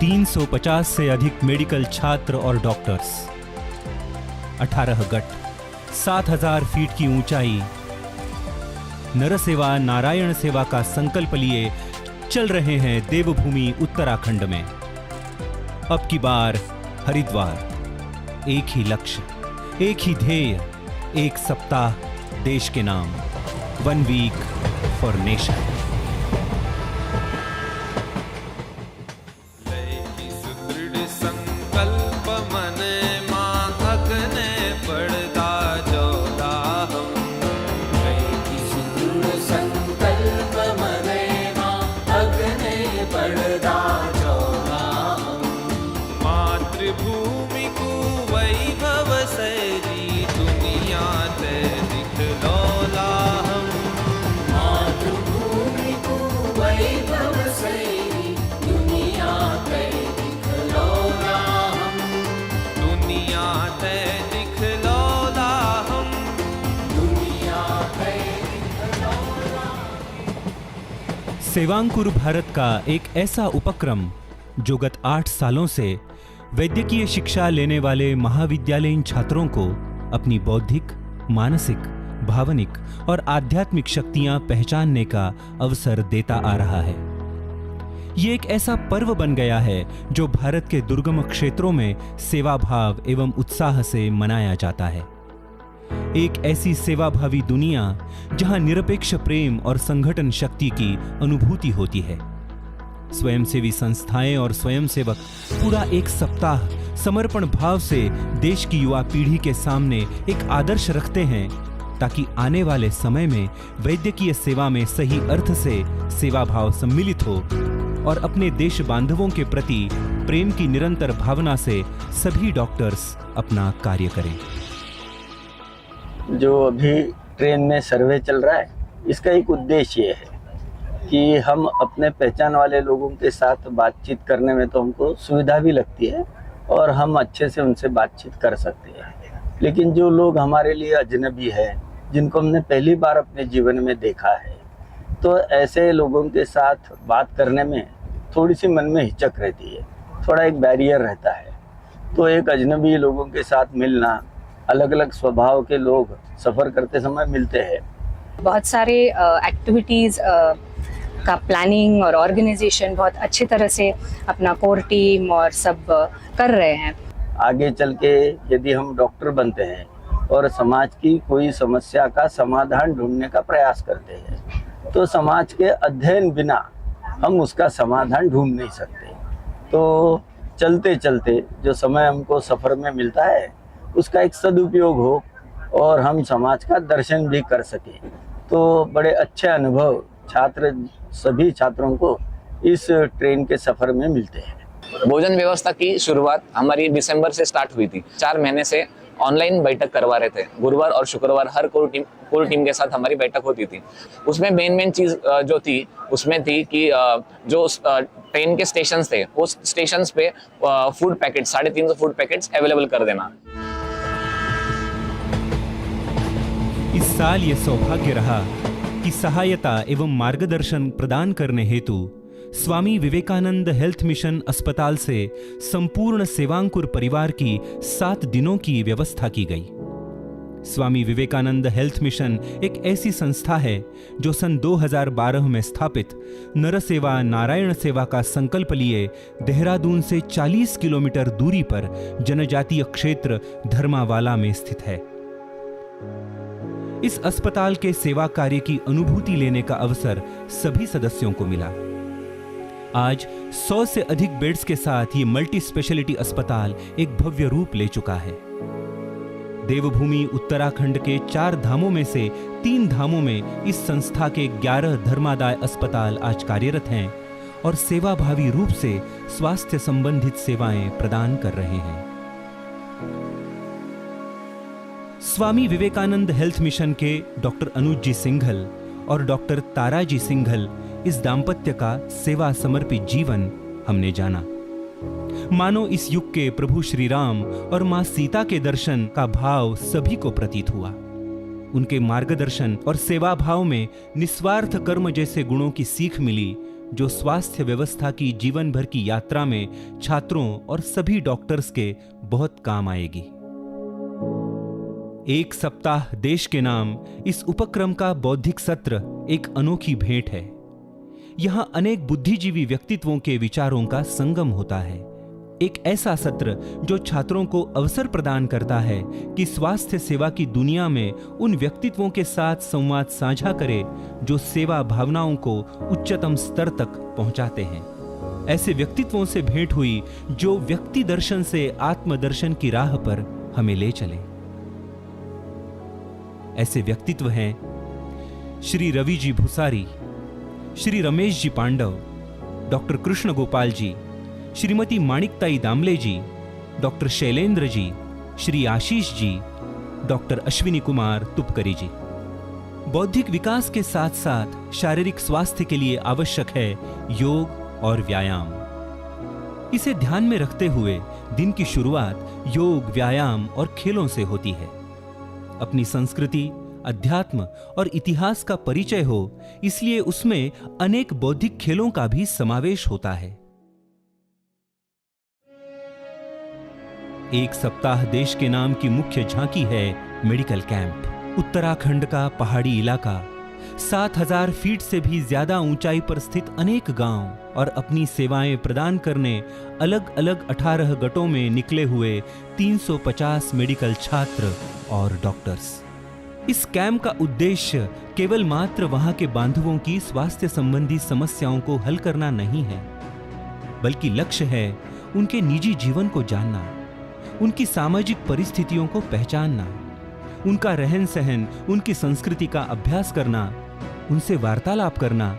350 से अधिक मेडिकल छात्र और डॉक्टर्स, 18 गट, 7000 फीट की ऊंचाई, नरसेवा नारायण सेवा का संकल्प लिए चल रहे हैं देवभूमि उत्तराखंड में। अब की बार हरिद्वार, एक ही लक्ष्य, एक ही ध्येय, एक सप्ताह देश के नाम, 1 वीक फॉर नेशन। सेवांकुर भारत का एक ऐसा उपक्रम जो गत 8 सालों से वैद्यकीय शिक्षा लेने वाले महाविद्यालयीन छात्रों को अपनी बौद्धिक, मानसिक, भावनिक और आध्यात्मिक शक्तियां पहचानने का अवसर देता आ रहा है। ये एक ऐसा पर्व बन गया है जो भारत के दुर्गम क्षेत्रों में सेवा भाव एवं उत्साह से मनाया जाता है। एक ऐसी सेवाभावी दुनिया जहां निरपेक्ष प्रेम और संगठन शक्ति की अनुभूति होती है। स्वयंसेवी संस्थाएं और स्वयंसेवक पूरा एक सप्ताह समर्पण भाव से देश की युवा पीढ़ी के सामने एक आदर्श रखते हैं ताकि आने वाले समय में वैद्यकीय सेवा में सही अर्थ से सेवा भाव सम्मिलित हो और अपने देश बांधवों के प्रति प्रेम की निरंतर भावना से सभी डॉक्टर्स अपना कार्य करें। जो अभी ट्रेन में सर्वे चल रहा है, इसका एक उद्देश्य ये है कि हम अपने पहचान वाले लोगों के साथ बातचीत करने में तो हमको सुविधा भी लगती है और हम अच्छे से उनसे बातचीत कर सकते हैं। लेकिन जो लोग हमारे लिए अजनबी है, जिनको हमने पहली बार अपने जीवन में देखा है, तो ऐसे लोगों के साथ बात करने में थोड़ी सी मन में हिचक रहती है, थोड़ा एक बैरियर रहता है। तो एक अजनबी लोगों के साथ मिलना, अलग अलग स्वभाव के लोग सफ़र करते समय मिलते हैं। बहुत सारे एक्टिविटीज़ का प्लानिंग और ऑर्गेनाइजेशन बहुत अच्छी तरह से अपना कोर टीम और सब कर रहे हैं। आगे चल के यदि हम डॉक्टर बनते हैं और समाज की कोई समस्या का समाधान ढूंढने का प्रयास करते हैं, तो समाज के अध्ययन बिना हम उसका समाधान ढूंढ नहीं सकते। तो चलते चलते जो समय हमको सफ़र में मिलता है, उसका एक सदुपयोग हो और हम समाज का दर्शन भी कर सकें, तो बड़े अच्छे अनुभव सभी छात्रों को इस ट्रेन के सफ़र में मिलते हैं। भोजन व्यवस्था की शुरुआत हमारी दिसंबर से स्टार्ट हुई थी। 4 महीने से ऑनलाइन बैठक करवा रहे थे। गुरुवार और शुक्रवार हर कोर टीम के साथ हमारी बैठक होती थी। उसमें मेन चीज़ जो थी उसमें थी कि जो ट्रेन के स्टेशंस थे, उस स्टेशंस पे food packet 350 food packets available कर देना। इस साल ये सौभाग्य रहा कि सहायता एवं मार्गदर्शन प्रदान करने हेतु स्वामी विवेकानंद हेल्थ मिशन अस्पताल से संपूर्ण सेवांकुर परिवार की 7 दिनों की व्यवस्था की गई। स्वामी विवेकानंद हेल्थ मिशन एक ऐसी संस्था है जो सन 2012 में स्थापित नरसेवा नारायण सेवा का संकल्प लिए देहरादून से 40 किलोमीटर दूरी पर जनजातीय क्षेत्र धर्मावाला में स्थित है। इस अस्पताल के सेवा कार्य की अनुभूति लेने का अवसर सभी सदस्यों को मिला। आज 100 से अधिक बेड्स के साथ ये मल्टी स्पेशलिटी अस्पताल एक भव्य रूप ले चुका है। देवभूमि उत्तराखंड के 4 धामों में से 3 धामों में इस संस्था के 11 धर्मादाय अस्पताल आज कार्यरत हैं और सेवाभावी रूप से स्वास्थ्य संबंधित सेवाएं प्रदान कर रहे हैं। स्वामी विवेकानंद हेल्थ मिशन के डॉक्टर अनुज जी सिंघल और डॉक्टर तारा जी सिंघल इस दाम्पत्य का सेवा समर्पित जीवन हमने जाना। मानो इस युग के प्रभु श्री राम और मां सीता के दर्शन का भाव सभी को प्रतीत हुआ। उनके मार्गदर्शन और सेवा भाव में निस्वार्थ कर्म जैसे गुणों की सीख मिली जो स्वास्थ्य व्यवस्था की जीवन भर की यात्रा में छात्रों और सभी डॉक्टर्स के बहुत काम आएगी। एक सप्ताह देश के नाम इस उपक्रम का बौद्धिक सत्र एक अनोखी भेंट है। यहां अनेक बुद्धिजीवी व्यक्तित्वों के विचारों का संगम होता है। एक ऐसा सत्र जो छात्रों को अवसर प्रदान करता है कि स्वास्थ्य सेवा की दुनिया में उन व्यक्तित्वों के साथ संवाद साझा करे जो सेवा भावनाओं को उच्चतम स्तर तक पहुंचाते हैं। ऐसे व्यक्तित्वों से भेंट हुई जो व्यक्ति दर्शन से आत्मदर्शन की राह पर हमें ले चले। ऐसे व्यक्तित्व हैं श्री रवि जी भुसारी, श्री रमेश जी पांडव, डॉक्टर कृष्ण गोपाल जी, श्रीमती माणिकताई दामले जी, डॉक्टर शैलेंद्र जी, श्री आशीष जी, डॉक्टर अश्विनी कुमार तुपकरी जी। बौद्धिक विकास के साथ साथ शारीरिक स्वास्थ्य के लिए आवश्यक है योग और व्यायाम। इसे ध्यान में रखते हुए दिन की शुरुआत योग, व्यायाम और खेलों से होती है। अपनी संस्कृति, अध्यात्म और इतिहास का परिचय हो, इसलिए उसमें अनेक बौद्धिक खेलों का भी समावेश होता है। एक सप्ताह देश के नाम की मुख्य झांकी है मेडिकल कैंप। उत्तराखंड का पहाड़ी इलाका, 7000 फीट से भी ज्यादा ऊंचाई पर स्थित अनेक गांव और अपनी सेवाएं प्रदान करने अलग अलग 18 गटों में निकले हुए 350 मेडिकल छात्र और डॉक्टर्स। इस कैंप का उद्देश्य केवल मात्र वहां के बांधवों की स्वास्थ्य संबंधी समस्याओं को हल करना नहीं है, बल्कि लक्ष्य है उनके निजी जीवन को जानना, उनकी सामाजिक परिस्थितियों को पहचानना, उनका रहन सहन, उनकी संस्कृति का अभ्यास करना, उनसे वार्तालाप करना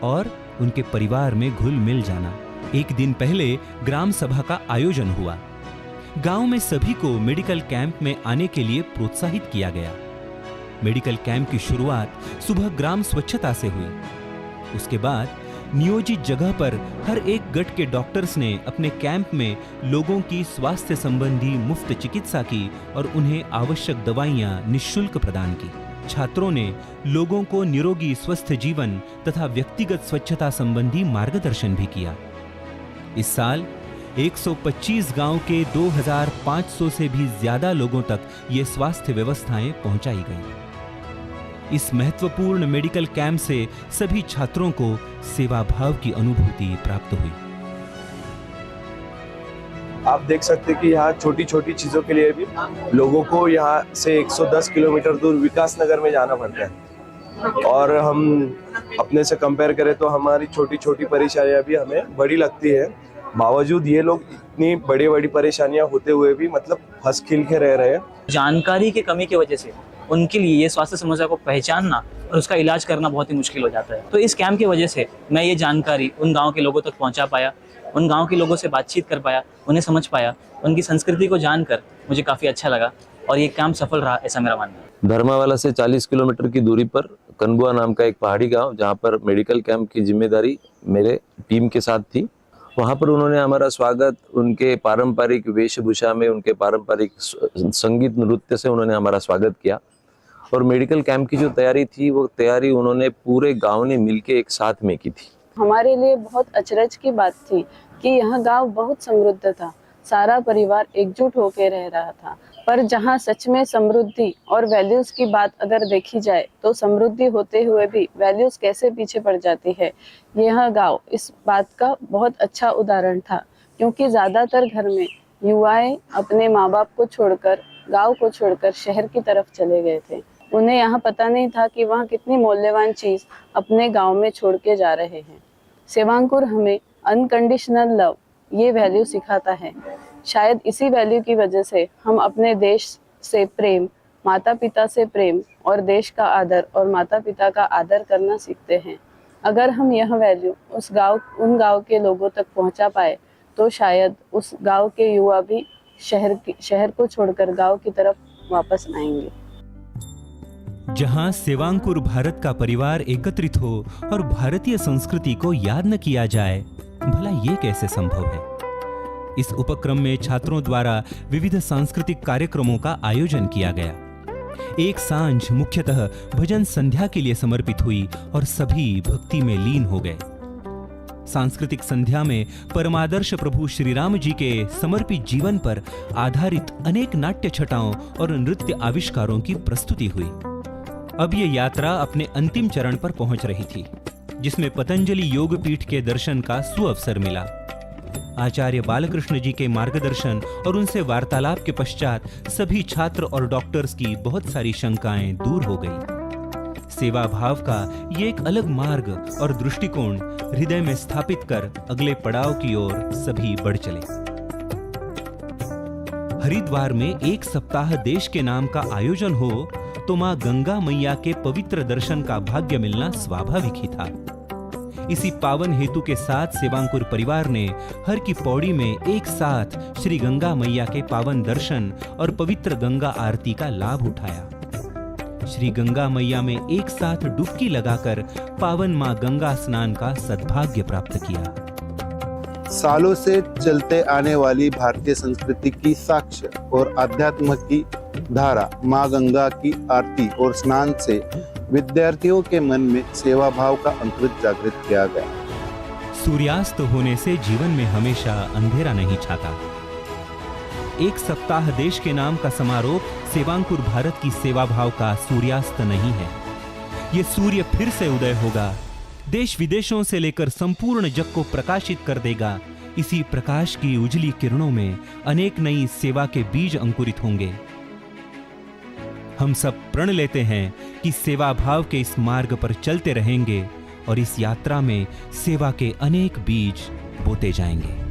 और उनके परिवार में घुल मिल जाना। एक दिन पहले ग्राम सभा का आयोजन हुआ। गांव में सभी को मेडिकल कैंप में आने के लिए प्रोत्साहित किया गया। मेडिकल कैंप की शुरुआत सुबह ग्राम स्वच्छता से हुई। उसके बाद नियोजित जगह पर हर एक गट के डॉक्टर्स ने अपने कैंप में लोगों की स्वास्थ्य संबंधी मुफ्त चिकित्सा की और उन्हें आवश्यक दवाइयां निःशुल्क प्रदान की। छात्रों ने लोगों को निरोगी स्वस्थ जीवन तथा व्यक्तिगत स्वच्छता संबंधी मार्गदर्शन भी किया। इस साल 125 गांव के 2500 से भी ज्यादा लोगों तक ये स्वास्थ्य व्यवस्थाएं पहुंचाई गईं। इस महत्वपूर्ण मेडिकल कैंप से सभी छात्रों को सेवा भाव की अनुभूति प्राप्त हुई। आप देख सकते हैं कि यहाँ छोटी छोटी चीजों के लिए भी लोगों को यहाँ से 110 किलोमीटर दूर विकास नगर में जाना पड़ता है, और हम अपने से कंपेयर करें तो हमारी छोटी छोटी परेशानियां भी हमें बड़ी लगती है। बावजूद ये लोग इतनी बड़ी बड़ी परेशानियां होते हुए भी मतलब हंस खिल के रह रहे हैं। जानकारी की कमी की वजह से उनके लिए ये स्वास्थ्य समस्या को पहचानना और उसका इलाज करना बहुत ही मुश्किल हो जाता है। तो इस कैंप की वजह से मैं ये जानकारी उन गांव के लोगों तक पहुंचा पाया, उन गांव के लोगों से बातचीत कर पाया, उन्हें समझ पाया, उनकी संस्कृति को जानकर मुझे काफ़ी अच्छा लगा और ये कैंप सफल रहा, ऐसा मेरा मानना है। धर्मावाला से 40 किलोमीटर की दूरी पर कनबुआ नाम का एक पहाड़ी गाँव, जहाँ पर मेडिकल कैंप की जिम्मेदारी मेरे टीम के साथ थी। वहाँ पर उन्होंने हमारा स्वागत उनके पारंपरिक वेशभूषा में, उनके पारंपरिक संगीत नृत्य से उन्होंने हमारा स्वागत किया। और मेडिकल कैंप की जो तैयारी थी वो तैयारी उन्होंने पूरे गांव ने मिलके एक साथ में की थी। हमारे लिए बहुत अचरज की बात थी कि यह गांव बहुत समृद्ध था, सारा परिवार एकजुट होकर रह रहा था। पर जहां सच में समृद्धि और वैल्यूज की बात अगर देखी जाए तो समृद्धि होते हुए भी वैल्यूज कैसे पीछे पड़ जाती है, यह गांव इस बात का बहुत अच्छा उदाहरण था। क्योंकि ज़्यादातर घर में युवाएं अपने माँ बाप को छोड़कर, गांव को छोड़कर शहर की तरफ चले गए थे। उन्हें यहाँ पता नहीं था कि वहाँ कितनी मूल्यवान चीज़ अपने गांव में छोड़ के जा रहे हैं। सेवांकुर हमें अनकंडीशनल लव ये वैल्यू सिखाता है। शायद इसी वैल्यू की वजह से हम अपने देश से प्रेम, माता पिता से प्रेम और देश का आदर और माता पिता का आदर करना सीखते हैं। अगर हम यह वैल्यू उन गांव के लोगों तक पहुंचा पाए तो शायद उस गांव के युवा भी शहर को छोड़कर गांव की तरफ वापस आएंगे। जहां सेवांकुर भारत का परिवार एकत्रित हो और भारतीय संस्कृति को याद न किया जाए, भला ये कैसे संभव है? इस उपक्रम में छात्रों द्वारा विविध सांस्कृतिक कार्यक्रमों का आयोजन किया गया। एक सांझ मुख्यतः भजन संध्या के लिए समर्पित हुई और सभी भक्ति में लीन हो गए। सांस्कृतिक संध्या में परमादर्श प्रभु श्री राम जी के समर्पित जीवन पर आधारित अनेक नाट्य छटाओं और नृत्य आविष्कारों की प्रस्तुति हुई। अब ये यात्रा अपने अंतिम चरण पर पहुंच रही थी, जिसमें पतंजलि योगपीठ के दर्शन का सुअवसर मिला। आचार्य बालकृष्ण जी के मार्गदर्शन और उनसे वार्तालाप के पश्चात सभी छात्र और डॉक्टर्स की बहुत सारी शंकाएं दूर हो गई। सेवा भाव का ये एक अलग मार्ग और दृष्टिकोण हृदय में स्थापित कर अगले पड़ाव की ओर सभी बढ़ चले। हरिद्वार में एक सप्ताह देश के नाम का आयोजन हो तो मां गंगा मैया के पवित्र दर्शन का भाग्य मिलना स्वाभाविक ही था। इसी पावन हेतु के साथ सेवांकुर परिवार ने हर की पौड़ी में एक साथ श्री गंगा मैया के पावन दर्शन और पवित्र गंगा आरती का लाभ उठाया। श्री गंगा मैया में एक साथ डुबकी लगाकर पावन मां गंगा स्नान का सद्भाग्य प्राप्त किया। सालों से चलते आने वाली भारतीय संस्कृति की साक्ष्य और अध्यात्म की धारा मां गंगा की आरती और स्नान से विद्यार्थियों के मन में सेवा भाव का अंकुर जागृत किया गया। सूर्यास्त होने से जीवन में हमेशा अंधेरा नहीं छाता। एक सप्ताह देश के नाम का समारोह सेवांकुर भारत की सेवा भाव का सूर्यास्त नहीं है। ये सूर्य फिर से उदय होगा, देश विदेशों से लेकर संपूर्ण जग को प्रकाशित कर देगा। इसी प्रकाश की उजली किरणों में अनेक नई सेवा के बीज अंकुरित होंगे। हम सब प्रण लेते हैं कि सेवा भाव के इस मार्ग पर चलते रहेंगे और इस यात्रा में सेवा के अनेक बीज बोते जाएंगे।